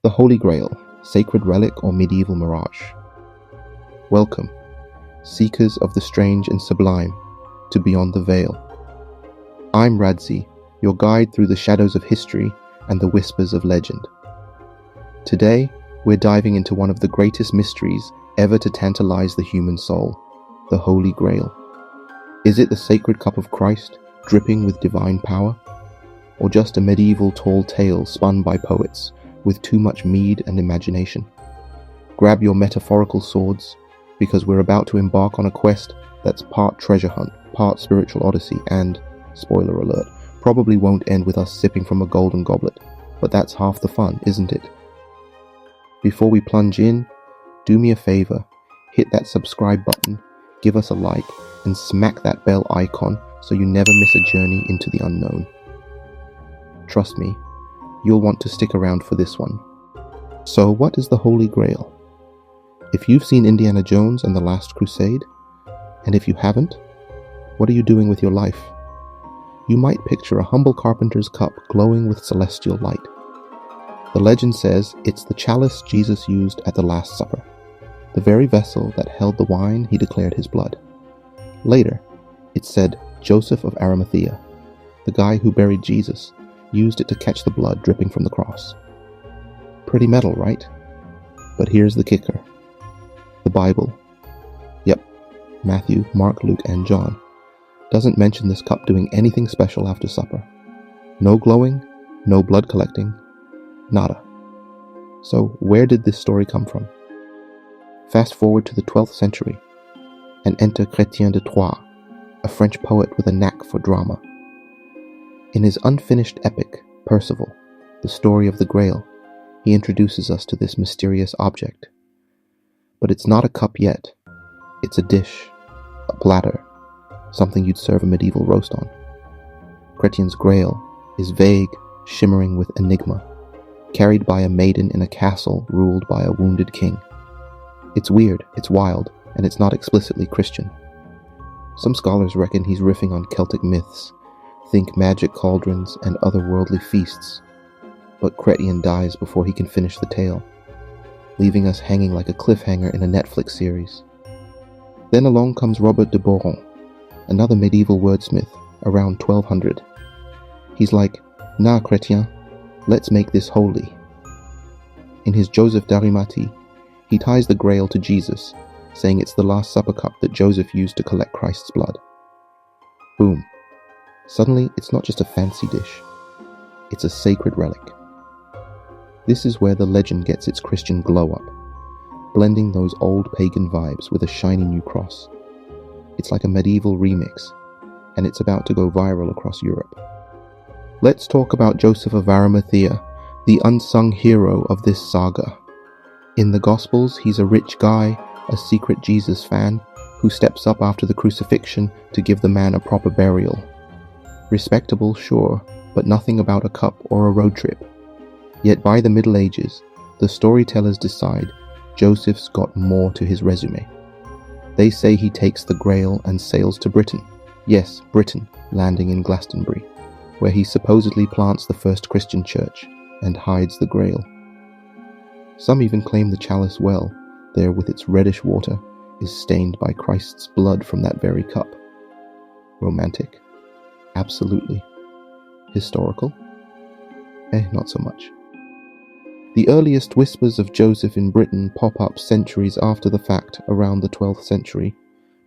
The Holy Grail, sacred relic or medieval mirage. Welcome, seekers of the strange and sublime, to Beyond the Veil. I'm Radzi, your guide through the shadows of history and the whispers of legend. Today, we're diving into one of the greatest mysteries ever to tantalize the human soul, the Holy Grail. Is it the sacred cup of Christ, dripping with divine power? Or just a medieval tall tale spun by poets with too much mead and imagination? Grab your metaphorical swords, because we're about to embark on a quest that's part treasure hunt, part spiritual odyssey, and, spoiler alert, probably won't end with us sipping from a golden goblet, but that's half the fun, isn't it? Before we plunge in, do me a favor, hit that subscribe button, give us a like, and smack that bell icon so you never miss a journey into the unknown. Trust me, you'll want to stick around for this one. So what is the Holy Grail? If you've seen Indiana Jones and the Last Crusade, and if you haven't, what are you doing with your life? You might picture a humble carpenter's cup glowing with celestial light. The legend says it's the chalice Jesus used at the Last Supper, the very vessel that held the wine he declared his blood. Later, it's said Joseph of Arimathea, the guy who buried Jesus, used it to catch the blood dripping from the cross. Pretty metal, right? But here's the kicker. The Bible, yep, Matthew, Mark, Luke, and John, doesn't mention this cup doing anything special after supper. No glowing, no blood collecting, nada. So where did this story come from? Fast forward to the 12th century, and enter Chrétien de Troyes, a French poet with a knack for drama. In his unfinished epic, Percival, the story of the Grail, he introduces us to this mysterious object. But it's not a cup yet. It's a dish, a platter, something you'd serve a medieval roast on. Chrétien's Grail is vague, shimmering with enigma, carried by a maiden in a castle ruled by a wounded king. It's weird, it's wild, and it's not explicitly Christian. Some scholars reckon he's riffing on Celtic myths, think magic cauldrons and otherworldly feasts, but Chrétien dies before he can finish the tale, leaving us hanging like a cliffhanger in a Netflix series. Then along comes Robert de Boron, another medieval wordsmith, around 1200. He's like, nah Chrétien, let's make this holy. In his Joseph d'Arimathea, he ties the Grail to Jesus, saying it's the Last Supper cup that Joseph used to collect Christ's blood. Boom. Suddenly, it's not just a fancy dish. It's a sacred relic. This is where the legend gets its Christian glow-up, blending those old pagan vibes with a shiny new cross. It's like a medieval remix, and it's about to go viral across Europe. Let's talk about Joseph of Arimathea, the unsung hero of this saga. In the Gospels, he's a rich guy, a secret Jesus fan, who steps up after the crucifixion to give the man a proper burial. Respectable, sure, but nothing about a cup or a road trip. Yet by the Middle Ages, the storytellers decide Joseph's got more to his resume. They say he takes the Grail and sails to Britain. Yes, Britain, landing in Glastonbury, where he supposedly plants the first Christian church and hides the Grail. Some even claim the chalice well, there with its reddish water, is stained by Christ's blood from that very cup. Romantic? Absolutely. Historical? Not so much. The earliest whispers of Joseph in Britain pop up centuries after the fact, around the 12th century,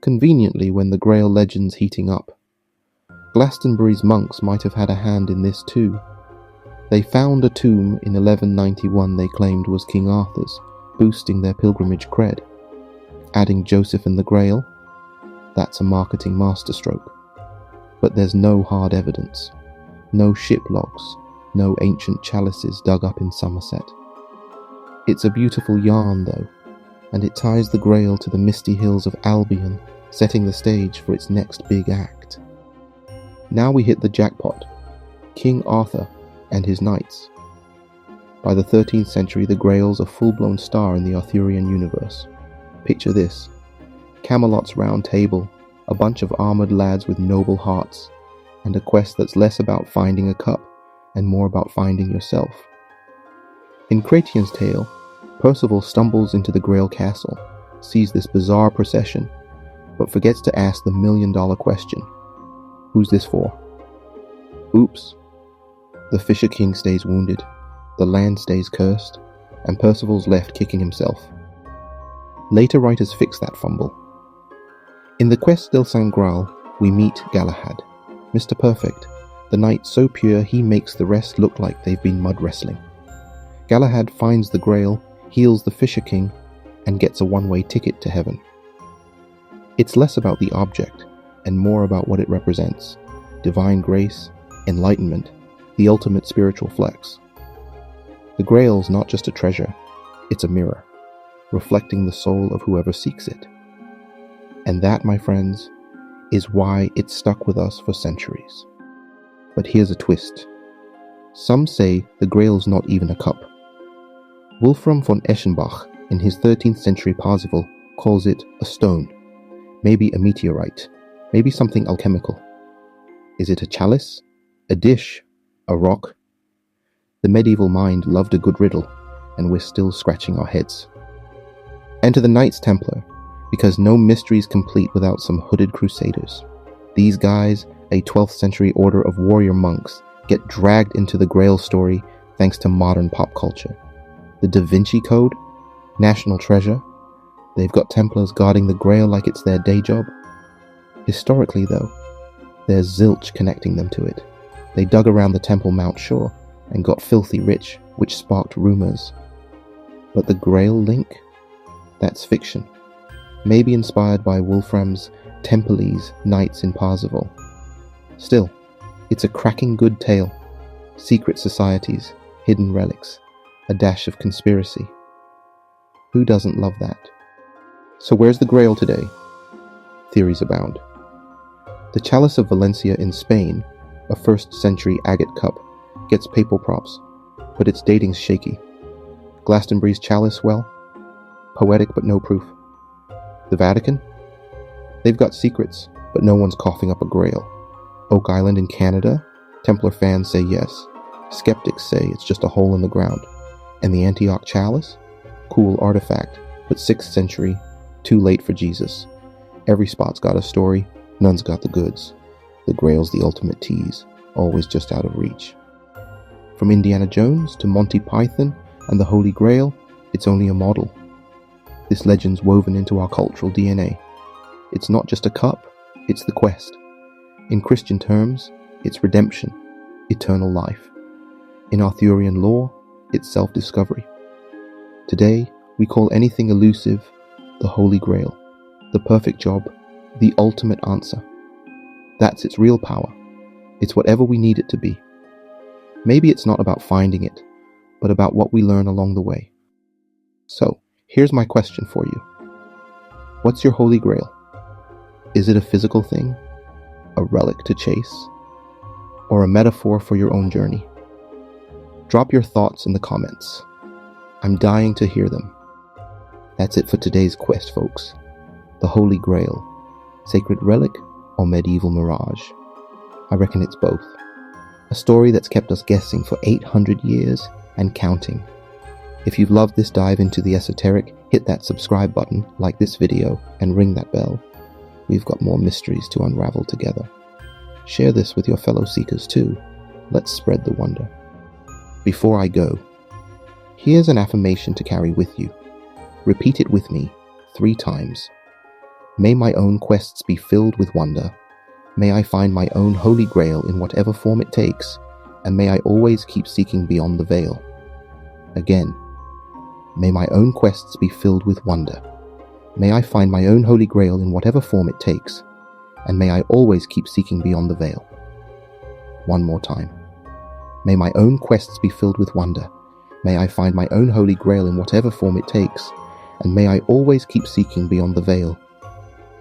conveniently when the Grail legend's heating up. Glastonbury's monks might have had a hand in this too. They found a tomb in 1191 they claimed was King Arthur's, boosting their pilgrimage cred. Adding Joseph and the Grail? That's a marketing masterstroke. But there's no hard evidence. No ship logs. No ancient chalices dug up in Somerset. It's a beautiful yarn though, and it ties the Grail to the misty hills of Albion, setting the stage for its next big act. Now we hit the jackpot. King Arthur and his knights. By the 13th century, the Grail's a full-blown star in the Arthurian universe. Picture this. Camelot's round table, a bunch of armored lads with noble hearts, and a quest that's less about finding a cup and more about finding yourself. In Chrétien's tale, Percival stumbles into the Grail castle, sees this bizarre procession, but forgets to ask the million-dollar question. Who's this for? Oops. The Fisher King stays wounded, the land stays cursed, and Percival's left kicking himself. Later writers fix that fumble. In the Quest del Saint Grail, we meet Galahad, Mr. Perfect, the knight so pure he makes the rest look like they've been mud wrestling. Galahad finds the Grail, heals the Fisher King, and gets a one-way ticket to heaven. It's less about the object, and more about what it represents: divine grace, enlightenment, the ultimate spiritual flex. The Grail's not just a treasure, it's a mirror, reflecting the soul of whoever seeks it. And that, my friends, is why it's stuck with us for centuries. But here's a twist. Some say the Grail's not even a cup. Wolfram von Eschenbach, in his 13th century Parzival, calls it a stone, maybe a meteorite, maybe something alchemical. Is it a chalice, a dish, a rock? The medieval mind loved a good riddle, and we're still scratching our heads. Enter the Knights Templar, because no mystery's complete without some hooded crusaders. These guys, a 12th century order of warrior monks, get dragged into the Grail story thanks to modern pop culture. The Da Vinci Code? National treasure? They've got Templars guarding the Grail like it's their day job. Historically, though, there's zilch connecting them to it. They dug around the Temple Mount sure and got filthy rich, which sparked rumors. But the Grail link? That's fiction. Maybe inspired by Wolfram's Templese Knights in Parzival. Still, it's a cracking good tale. Secret societies, hidden relics, a dash of conspiracy. Who doesn't love that? So where's the Grail today? Theories abound. The Chalice of Valencia in Spain, a 1st century agate cup, gets papal props, but its dating's shaky. Glastonbury's chalice, well, poetic but no proof. The Vatican? They've got secrets, but no one's coughing up a Grail. Oak Island in Canada? Templar fans say yes. Skeptics say it's just a hole in the ground. And the Antioch chalice? Cool artifact, but 6th century, too late for Jesus. Every spot's got a story, none's got the goods. The Grail's the ultimate tease, always just out of reach. From Indiana Jones to Monty Python and the Holy Grail, it's only a model. This legend's woven into our cultural DNA. It's not just a cup, it's the quest. In Christian terms, it's redemption, eternal life. In Arthurian lore, it's self-discovery. Today, we call anything elusive the Holy Grail, the perfect job, the ultimate answer. That's its real power. It's whatever we need it to be. Maybe it's not about finding it, but about what we learn along the way. So, here's my question for you. What's your Holy Grail? Is it a physical thing? A relic to chase? Or a metaphor for your own journey? Drop your thoughts in the comments. I'm dying to hear them. That's it for today's quest, folks. The Holy Grail. Sacred relic or medieval mirage? I reckon it's both. A story that's kept us guessing for 800 years and counting. If you've loved this dive into the esoteric, hit that subscribe button, like this video, and ring that bell. We've got more mysteries to unravel together. Share this with your fellow seekers too. Let's spread the wonder. Before I go, here's an affirmation to carry with you. Repeat it with me 3 times. May my own quests be filled with wonder. May I find my own Holy Grail in whatever form it takes, and may I always keep seeking beyond the veil. Again, may my own quests be filled with wonder. May I find my own Holy Grail in whatever form it takes, and may I always keep seeking beyond the veil. One more time. May my own quests be filled with wonder. May I find my own Holy Grail in whatever form it takes, and may I always keep seeking beyond the veil.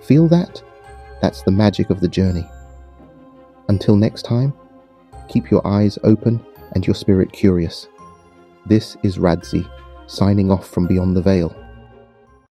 Feel that? That's the magic of the journey. Until next time, keep your eyes open and your spirit curious. This is Radzi, signing off from beyond the veil.